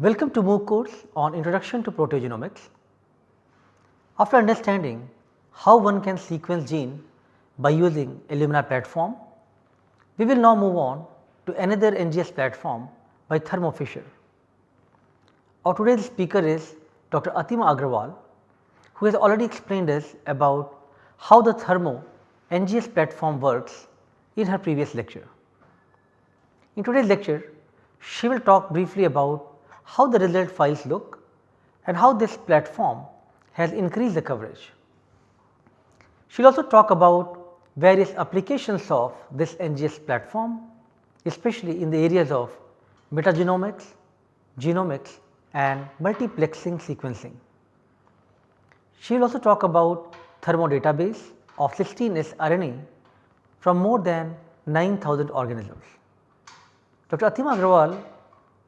Welcome to MOOC course on Introduction to Proteogenomics. After understanding how one can sequence gene by using Illumina platform, we will now move on to another NGS platform by Thermo Fisher. Our today's speaker is Dr. Atima Agrawal, who has already explained us about how the Thermo NGS platform works in her previous lecture. In today's lecture, she will talk briefly about how the result files look and how this platform has increased the coverage. She will also talk about various applications of this NGS platform, especially in the areas of metagenomics, genomics and multiplexing sequencing. She will also talk about Thermo database of 16S RNA from more than 9,000 organisms. Dr. Atima Agrawal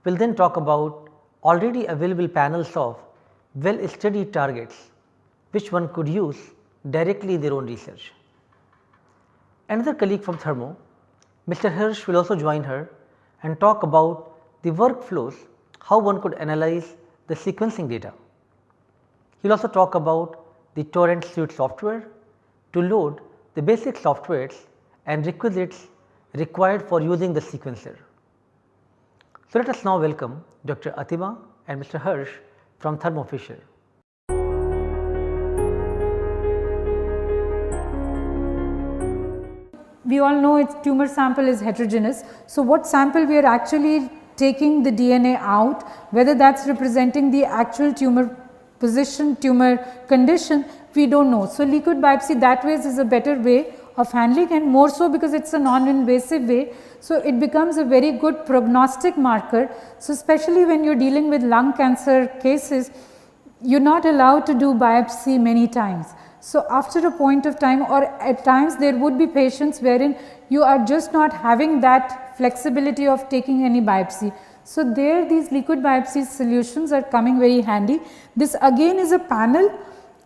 will then talk about already available panels of well studied targets which one could use directly in their own research. Another colleague from Thermo, Mr. Hirsch, will also join her and talk about the workflows, how one could analyze the sequencing data. He will also talk about the Torrent suite software to load the basic softwares and requisites required for using the sequencer. So, let us now welcome Dr. Atima and Mr. Hirsch from Thermo Fisher. We all know its tumor sample is heterogeneous. So, what sample we are actually taking the DNA out, whether that is representing the actual tumor position, tumor condition, we do not know. So, liquid biopsy that way is a better way of handling, and more so because it is a non-invasive way. So, it becomes a very good prognostic marker. So, especially when you are dealing with lung cancer cases, you are not allowed to do biopsy many times. So, after a point of time, or at times there would be patients wherein you are just not having that flexibility of taking any biopsy. So, there these liquid biopsy solutions are coming very handy. This again is a panel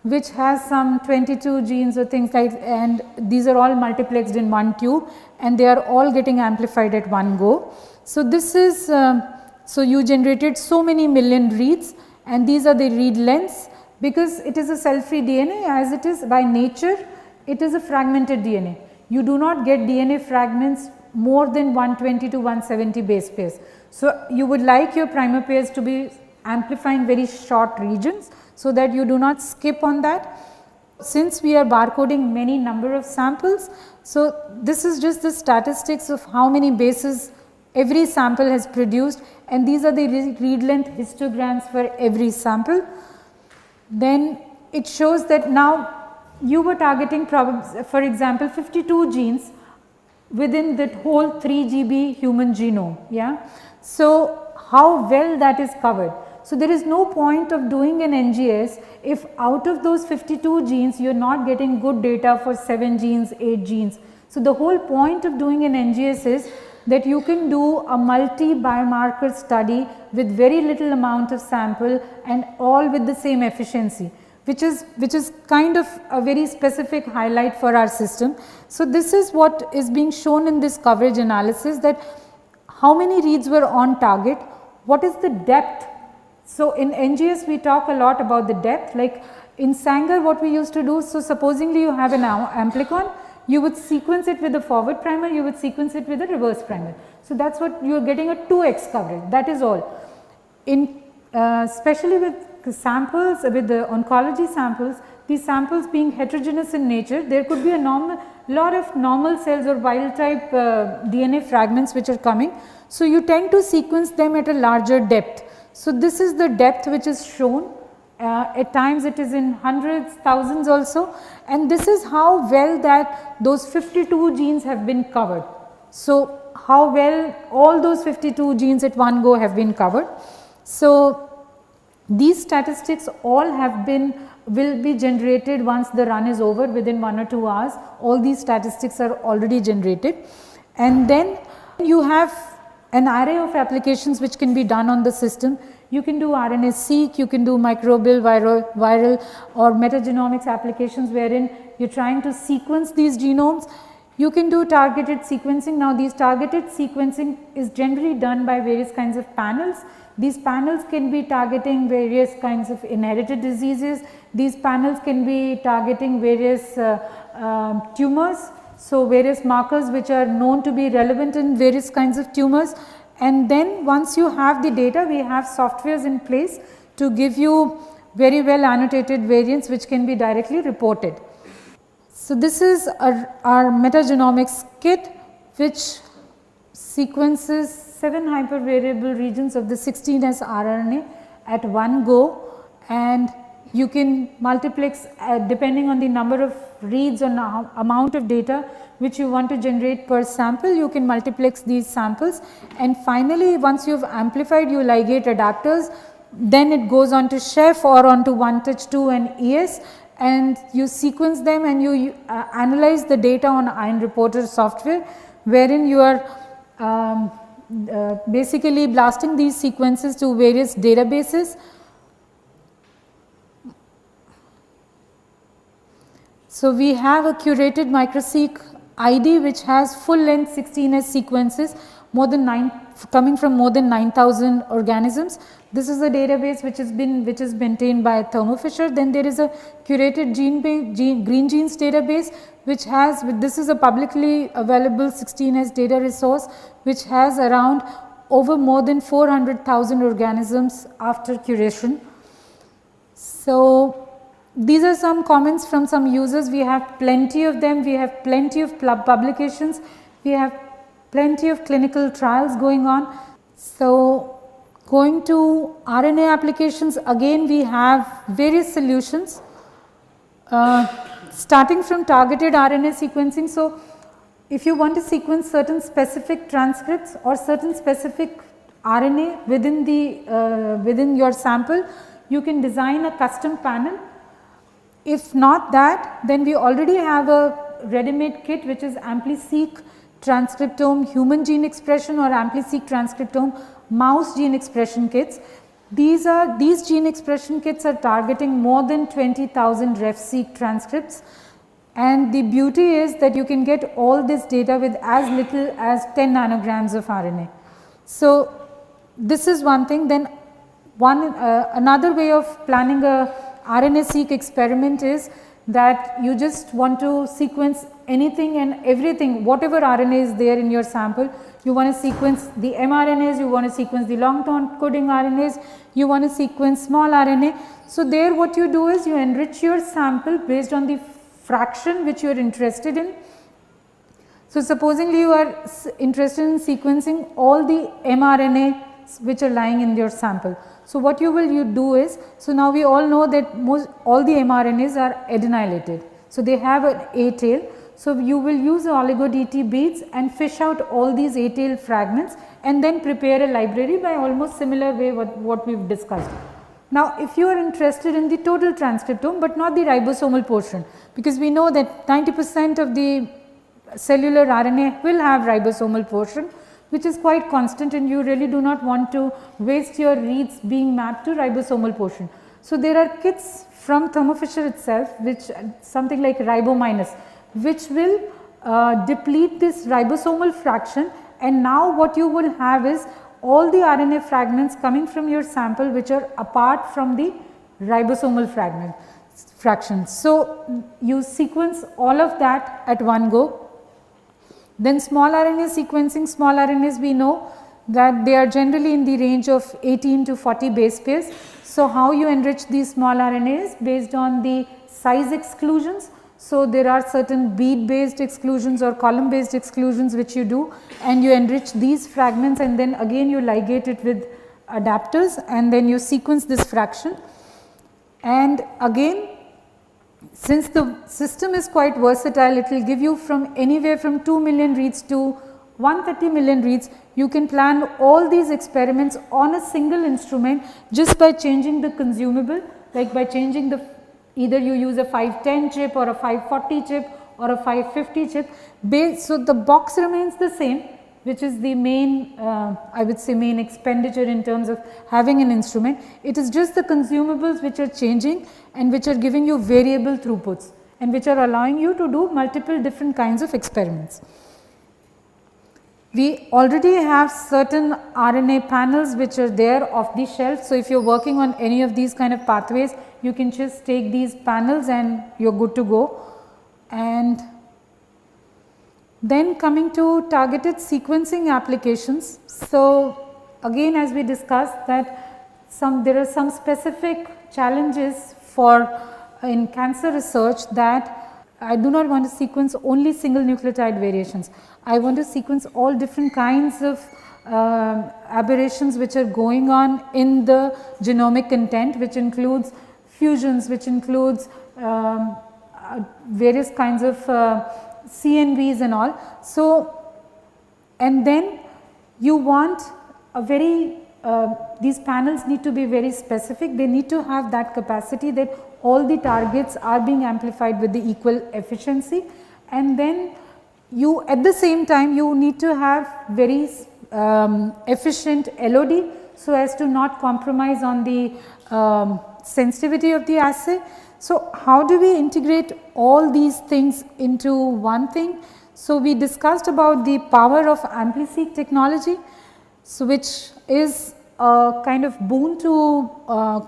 which has some 22 genes or things like, and these are all multiplexed in one tube and they are all getting amplified at one go. So, this is, so you generated so many million reads and these are the read lengths, because it is a cell free DNA, as it is by nature it is a fragmented DNA. You do not get DNA fragments more than 120 to 170 base pairs. So, you would like your primer pairs to be amplifying very short regions, so that you do not skip on that. Since we are barcoding many number of samples, so this is just the statistics of how many bases every sample has produced, and these are the read length histograms for every sample. Then it shows that now you were targeting for example 52 genes within that whole 3 GB human genome. Yeah. So, how well that is covered. So, there is no point of doing an NGS if out of those 52 genes you are not getting good data for 7 genes, 8 genes. So, the whole point of doing an NGS is that you can do a multi biomarker study with very little amount of sample and all with the same efficiency, which is kind of a very specific highlight for our system. So, this is what is being shown in this coverage analysis, that how many reads were on target, what is the depth. So, in NGS we talk a lot about the depth, like in Sanger what we used to do. So, supposingly you have an amplicon, you would sequence it with a forward primer, you would sequence it with a reverse primer. So, that is what you are getting a 2x coverage, that is all. In especially with samples, with the oncology samples, these samples being heterogeneous in nature, there could be a lot of normal cells or wild type DNA fragments which are coming. So, you tend to sequence them at a larger depth. So, this is the depth which is shown, at times it is in hundreds, thousands also, and this is how well that those 52 genes have been covered. So, how well all those 52 genes at one go have been covered. So, these statistics all will be generated once the run is over within 1 or 2 hours. All these statistics are already generated, and then you have an array of applications which can be done on the system. You can do RNA-seq, you can do microbial, viral or metagenomics applications wherein you are trying to sequence these genomes. You can do targeted sequencing. Now these targeted sequencing is generally done by various kinds of panels. These panels can be targeting various kinds of inherited diseases. These panels can be targeting various tumors. So, various markers which are known to be relevant in various kinds of tumors, and then once you have the data, we have softwares in place to give you very well annotated variants which can be directly reported. So, this is our metagenomics kit which sequences 7 hypervariable regions of the 16S rRNA at one go, and you can multiplex depending on the number of reads or amount of data which you want to generate per sample. You can multiplex these samples, and finally once you have amplified, you ligate adapters, then it goes on to Chef or onto OneTouch2 and ES, and you sequence them and you analyze the data on Ion Reporter software, wherein you are basically blasting these sequences to various databases. So, we have a curated microseq ID which has full length 16S sequences more than coming from more than 9,000 organisms. This is a database which is maintained by Thermo Fisher. Then there is a curated green genes database which has, this is a publicly available 16S data resource which has around over more than 400,000 organisms after curation. So, these are some comments from some users. We have plenty of them, we have plenty of publications, we have plenty of clinical trials going on. So, going to RNA applications, again we have various solutions starting from targeted RNA sequencing. So, if you want to sequence certain specific transcripts or certain specific RNA within your sample, you can design a custom panel. If not that, then we already have a ready-made kit which is AmpliSeq transcriptome human gene expression or AmpliSeq transcriptome mouse gene expression kits. These gene expression kits are targeting more than 20,000 RefSeq transcripts, and the beauty is that you can get all this data with as little as 10 nanograms of RNA. So, this is one thing. Then another way of planning a RNA-seq experiment is that you just want to sequence anything and everything, whatever RNA is there in your sample. You want to sequence the mRNAs, you want to sequence the long coding RNAs, you want to sequence small RNA. So, there what you do is you enrich your sample based on the fraction which you are interested in. So, supposingly you are interested in sequencing all the mRNA which are lying in your sample. So, what you do is, so now we all know that all the mRNAs are adenylated. So, they have an A tail. So, you will use oligo DT beads and fish out all these A tail fragments and then prepare a library by almost similar way what we have discussed. Now, if you are interested in the total transcriptome, but not the ribosomal portion, because we know that 90% of the cellular RNA will have ribosomal portion, which is quite constant, and you really do not want to waste your reads being mapped to ribosomal portion. So, there are kits from Thermo Fisher itself which something like RiboMinus, which will deplete this ribosomal fraction, and now what you will have is all the RNA fragments coming from your sample which are apart from the ribosomal fractions. So, you sequence all of that at one go. Then small RNA sequencing, small RNAs we know that they are generally in the range of 18 to 40 base pairs. So, how you enrich these small RNAs based on the size exclusions. So, there are certain bead based exclusions or column based exclusions which you do, and you enrich these fragments, and then again you ligate it with adapters, and then you sequence this fraction. And again, since the system is quite versatile, it will give you from anywhere from 2 million reads to 130 million reads. You can plan all these experiments on a single instrument just by changing the consumable, like by changing the, either you use a 510 chip or a 540 chip or a 550 chip. So, the box remains the same, which is the main I would say main expenditure in terms of having an instrument. It is just the consumables which are changing and which are giving you variable throughputs. and which are allowing you to do multiple different kinds of experiments. We already have certain RNA panels which are there off the shelf. So, if you are working on any of these kind of pathways, you can just take these panels and you are good to go. And then coming to targeted sequencing applications. So, again as we discussed that there are some specific challenges for in cancer research, that I do not want to sequence only single nucleotide variations. I want to sequence all different kinds of aberrations which are going on in the genomic content, which includes fusions, which includes various kinds of CNVs and all. So, and then you want a very these panels need to be very specific. They need to have that capacity that all the targets are being amplified with the equal efficiency, and then you at the same time you need to have very efficient LOD, so as to not compromise on the sensitivity of the assay. So, how do we integrate all these things into one thing? So, we discussed about the power of AmpliSeq technology, so which is a kind of boon to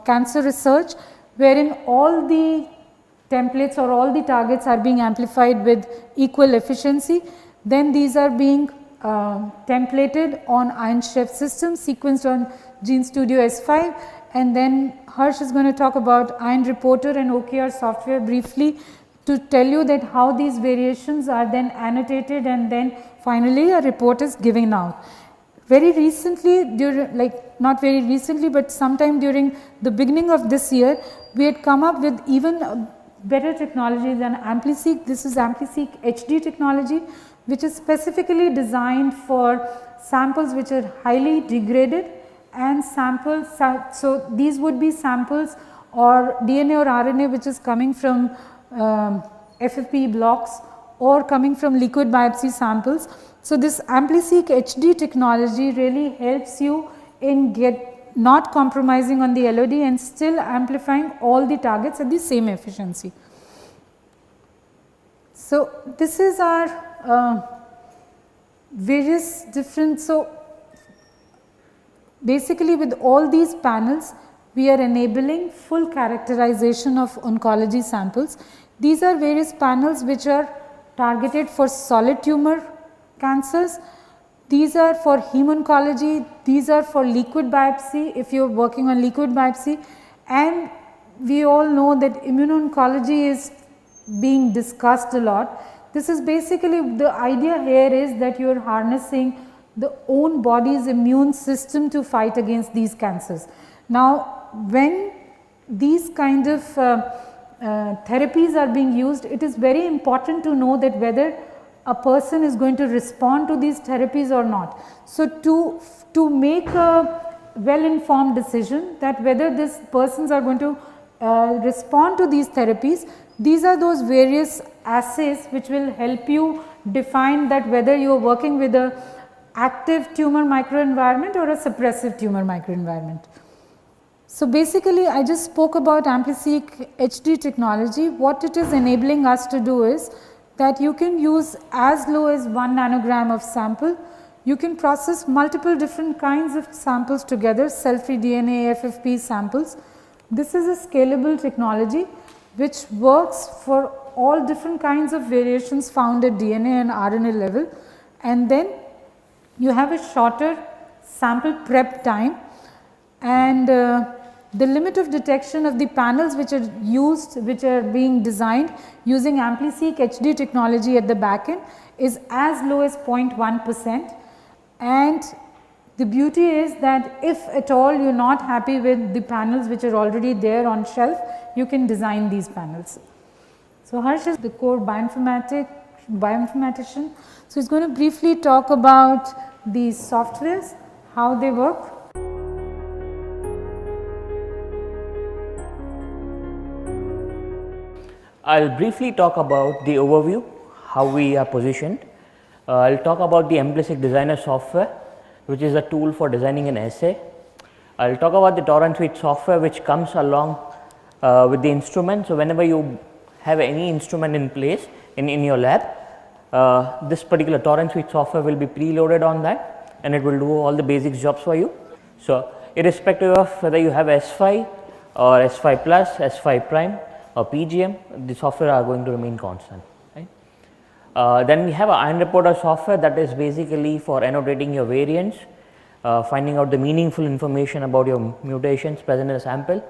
cancer research, wherein all the templates or all the targets are being amplified with equal efficiency. Then these are being templated on Ion Chef systems, sequenced on GeneStudio S5, and then Harsh is going to talk about Ion Reporter and OKR software briefly to tell you that how these variations are then annotated, and then finally a report is given out. Very recently, not very recently, but sometime during the beginning of this year, we had come up with even better technology than AmpliSeq. This is AmpliSeq HD technology, which is specifically designed for samples which are highly degraded and samples. So, these would be samples or DNA or RNA which is coming from FFPE blocks or coming from liquid biopsy samples. So, this AmpliSeq HD technology really helps you in not compromising on the LOD and still amplifying all the targets at the same efficiency. So, this is our various different. So, basically with all these panels we are enabling full characterization of oncology samples. These are various panels which are targeted for solid tumor cancers. These are for hem-oncology, these are for liquid biopsy if you are working on liquid biopsy, and we all know that immuno-oncology is being discussed a lot. This is basically the idea here is that you are harnessing the own body's immune system to fight against these cancers. Now, when these kind of therapies are being used, it is very important to know that whether a person is going to respond to these therapies or not. So, to make a well informed decision that whether these persons are going to respond to these therapies, these are those various assays which will help you define that whether you are working with a active tumor microenvironment or a suppressive tumor microenvironment. So, basically I just spoke about AmpliSeq HD technology. What it is enabling us to do is that you can use as low as 1 nanogram of sample. You can process multiple different kinds of samples together, cell-free DNA, FFP samples. This is a scalable technology which works for all different kinds of variations found at DNA and RNA level, and then you have a shorter sample prep time, and the limit of detection of the panels which are used, which are being designed using AmpliSeq HD technology at the back end is as low as 0.1%, and the beauty is that if at all you are not happy with the panels which are already there on shelf, you can design these panels. So, Harsh is the core bioinformatician. So, he is going to briefly talk about these softwares, how they work. I will briefly talk about the overview, how we are positioned. I will talk about the AmpliSeq Designer software, which is a tool for designing an assay. I will talk about the Torrent Suite software which comes along with the instrument. So, whenever you have any instrument in place in your lab, this particular torrent suite software will be preloaded on that, and it will do all the basic jobs for you. So, irrespective of whether you have S5 or S5 plus, S5 prime or PGM, the software are going to remain constant. Right? Then we have a ion reporter software that is basically for annotating your variants, finding out the meaningful information about your mutations present in a sample,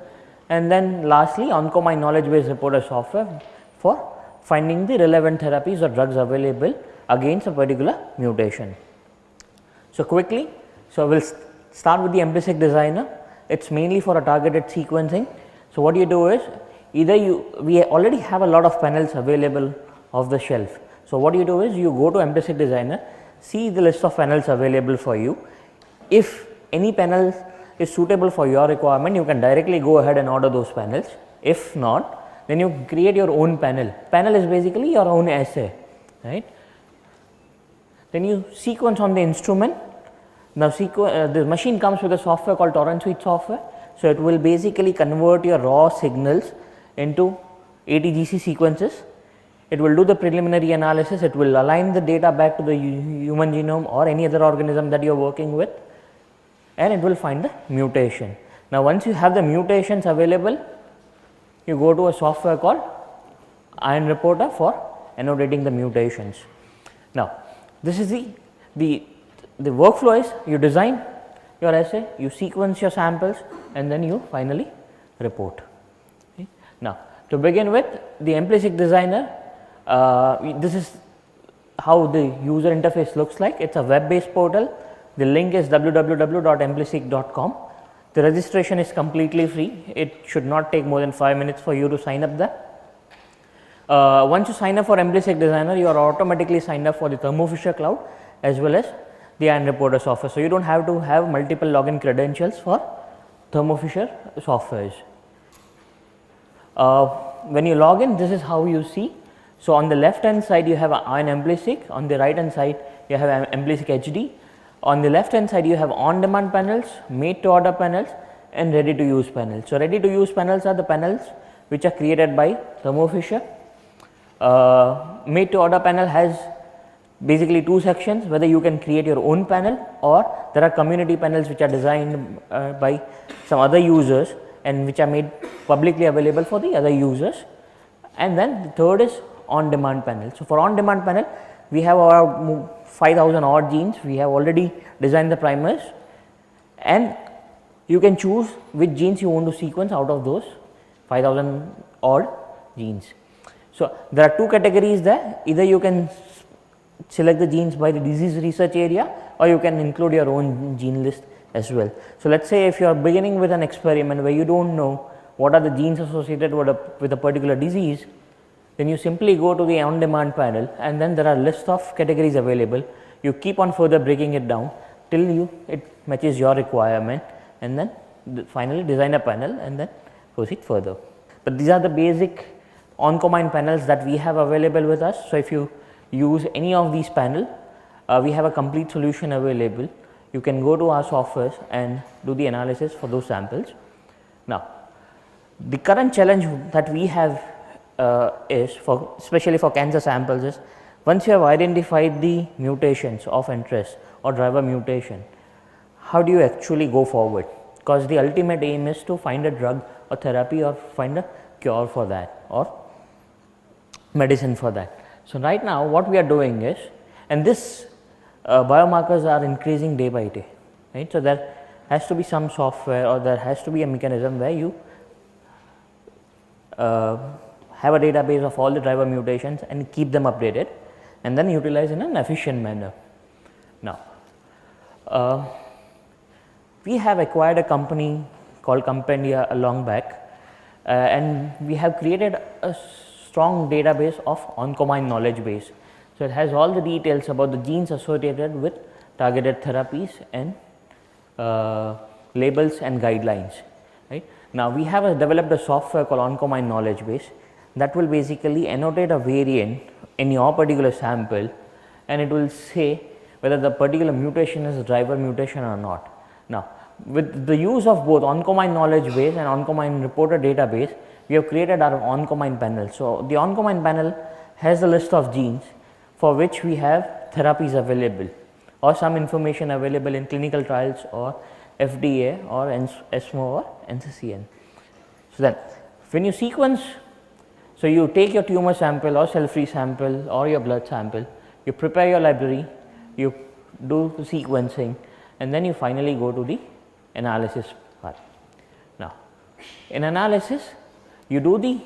and then lastly Oncomine knowledge base reporter software for finding the relevant therapies or drugs available against a particular mutation. So, quickly, so we will start with the implicit designer. It is mainly for a targeted sequencing. So, what you do is either we already have a lot of panels available off the shelf. So, what you do is you go to implicit designer, see the list of panels available for you. If any panel is suitable for your requirement, you can directly go ahead and order those panels. If not, then you create your own panel. Panel is basically your own assay, right? Then you sequence on the instrument. Now, the machine comes with a software called torrent suite software. So, it will basically convert your raw signals into ATGC sequences. It will do the preliminary analysis, it will align the data back to the human genome or any other organism that you are working with, and it will find the mutation. Now, once you have the mutations available, you go to a software called ion reporter for annotating the mutations. Now, this is the workflow is you design your assay, you sequence your samples, and then you finally report. Okay. Now, to begin with, the implicit designer, this is how the user interface looks like. It is a web based portal. The link is www.implicit.com. The registration is completely free. It should not take more than 5 minutes for you to sign up there. Once you sign up for implicit designer, you are automatically signed up for the Thermo Fisher cloud as well as the ion reporter software. So, you do not have to have multiple login credentials for Thermo Fisher softwares. When you log in, this is how you see. So, on the left hand side you have ion implicit, on the right hand side you have implicit HD. On the left hand side you have on demand panels, made to order panels, and ready to use panels. So, ready to use panels are the panels which are created by Thermo Fisher. Made to order panel has basically two sections, whether you can create your own panel or there are community panels which are designed by some other users and which are made publicly available for the other users. And then the third is on demand panel. So, for on demand panel we have around 5000 odd genes. We have already designed the primers and you can choose which genes you want to sequence out of those 5000 odd genes. So, there are two categories there, either you can select the genes by the disease research area or you can include your own gene list as well. So, let us say if you are beginning with an experiment where you do not know what are the genes associated with a particular disease, then you simply go to the on demand panel and then there are list of categories available. You keep on further breaking it down till it matches your requirement and then finally design a panel and then proceed further. But these are the basic Oncomine panels that we have available with us. So, if you use any of these panels, we have a complete solution available. You can go to our softwares and do the analysis for those samples. Now, the current challenge that we have is especially for cancer samples is once you have identified the mutations of interest or driver mutation, how do you actually go forward? Because the ultimate aim is to find a drug or therapy or find a cure for that or medicine for that. So, right now what we are doing is, and this biomarkers are increasing day by day, right. So, there has to be some software or there has to be a mechanism where you have a database of all the driver mutations and keep them updated and then utilize in an efficient manner. Now, we have acquired a company called Compendia a long back and we have created a strong database of Oncomine knowledge base. So, it has all the details about the genes associated with targeted therapies and labels and guidelines, right. Now, we have developed a software called Oncomine knowledge base that will basically annotate a variant in your particular sample and it will say whether the particular mutation is a driver mutation or not. Now, with the use of both Oncomine knowledge base and Oncomine reporter database, we have created our oncomine panel. So, the oncomine panel has a list of genes for which we have therapies available or some information available in clinical trials or FDA or ESMO or NCCN. So, then when you sequence, so you take your tumor sample or cell free sample or your blood sample, you prepare your library, you do the sequencing, and then you finally go to the analysis part. Now, in analysis, you do the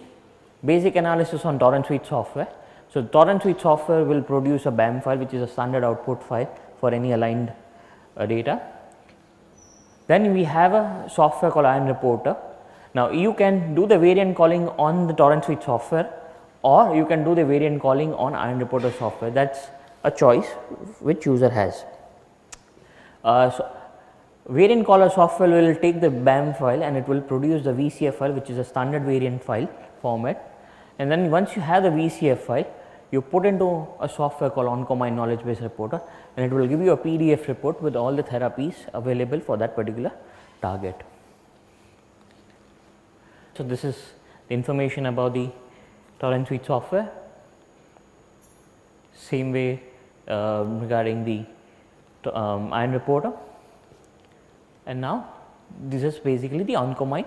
basic analysis on Torrent Suite software. So, Torrent Suite software will produce a BAM file, which is a standard output file for any aligned data. Then we have a software called Ion Reporter. Now, you can do the variant calling on the Torrent Suite software, or you can do the variant calling on Ion Reporter software. That is a choice which user has. So, variant caller software will take the BAM file and it will produce the VCF file, which is a standard variant file format, and then once you have the VCF file, you put into a software called Oncomine Knowledge Base Reporter, and it will give you a PDF report with all the therapies available for that particular target. So, this is the information about the Torrent Suite software. Same way regarding the Ion Reporter, and now this is basically the Oncomine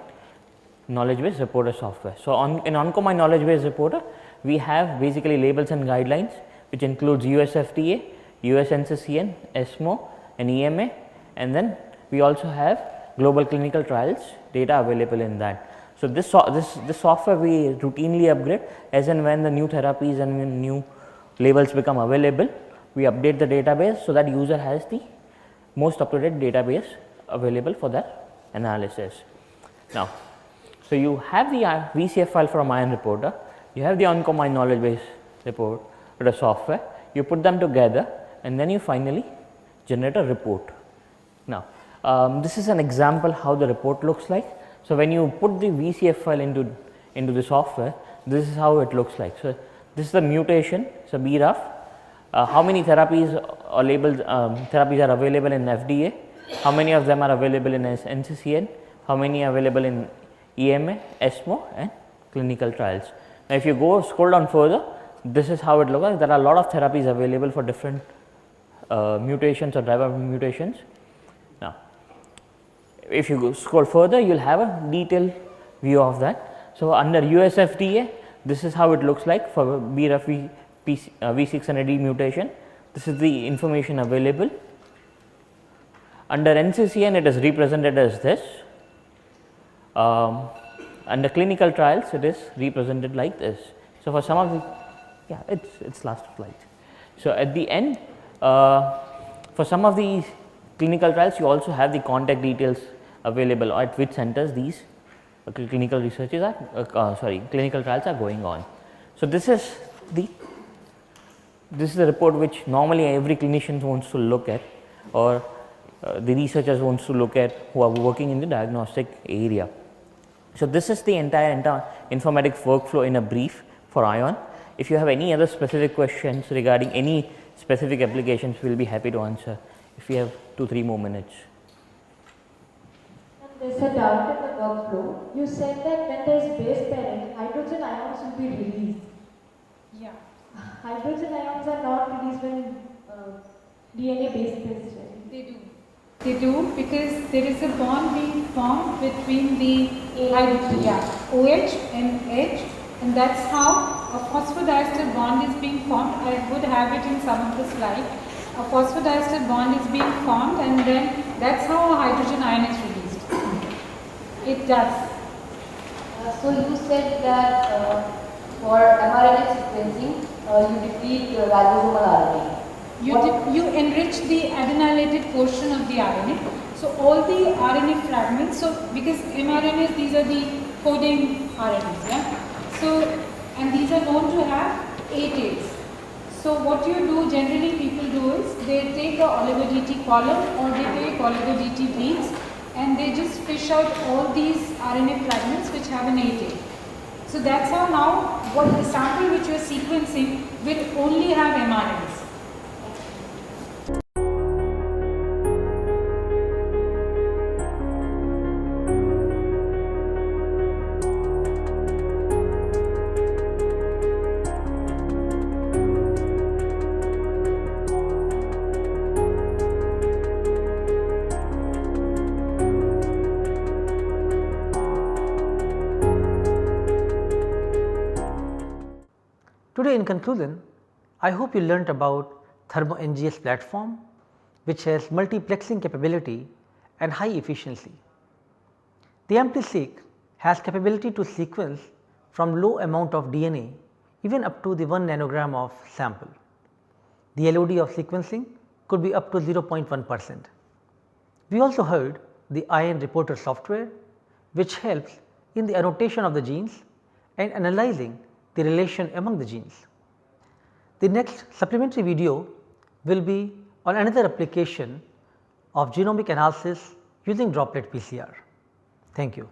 Knowledge Base Reporter software. So, in Oncomine Knowledge Base Reporter, we have basically labels and guidelines, which includes US FDA, US NCCN, ESMO and EMA, and then we also have global clinical trials data available in that. So, this software we routinely upgrade as and when the new therapies and when new labels become available, we update the database so that user has the most up to date database available for that analysis. Now, so you have the VCF file from Ion Reporter, you have the Oncomine Knowledge Base Report with a software, you put them together and then you finally generate a report. Now, this is an example how the report looks like. So, when you put the VCF file into the software, this is how it looks like. So, this is the mutation, so BRAF, how many therapies or labels therapies are available in FDA, how many of them are available in NCCN, how many are available in EMA, ESMO and clinical trials. Now, if you go scroll down further, this is how it looks like. There are a lot of therapies available for different mutations or driver mutations. Now, if you go scroll further, you will have a detailed view of that. So, under US FDA, this is how it looks like for BRAF V600E mutation. This is the information available. Under NCCN, it is represented as this. Under clinical trials, it is represented like this. So, for some of the, it's last slide. So, at the end, for some of these clinical trials, you also have the contact details available at which centers these clinical researches are, clinical trials are going on. So, this is the report which normally every clinician wants to look at, or the researchers wants to look at who are working in the diagnostic area. So, this is the entire informatics workflow in a brief for ION. If you have any other specific questions regarding any specific applications, we will be happy to answer if we have 2-3 more minutes. There is a doubt in the workflow. You said that when there is base pairing, hydrogen ions will be released. Yeah. Hydrogen ions are not released when DNA base pairs, right? They do. They do, because there is a bond being formed between the hydrogen, OH and H, and that's how a phosphodiester bond is being formed. I would have it in some of the slides. A phosphodiester bond is being formed, and then that's how a hydrogen ion is released. It does. So you said that for mRNA sequencing, you deplete ribosomal RNA. You enrich the adenylated portion of the RNA. So all the RNA fragments, so because mRNAs, these are the coding RNAs, yeah. So, and these are known to have 8 A's. So what you do, generally people do is, they take a oligo-DT column or they take oligo-DT beads and they just fish out all these RNA fragments which have an 8A. So that's how now, what the sample which you are sequencing will only have mRNAs. Today in conclusion, I hope you learnt about Thermo NGS platform, which has multiplexing capability and high efficiency. The AmpliSeq has capability to sequence from low amount of DNA even up to the 1 nanogram of sample. The LOD of sequencing could be up to 0.1%. We also heard the ion reporter software, which helps in the annotation of the genes and analyzing the relation among the genes. The next supplementary video will be on another application of genomic analysis using droplet PCR. Thank you.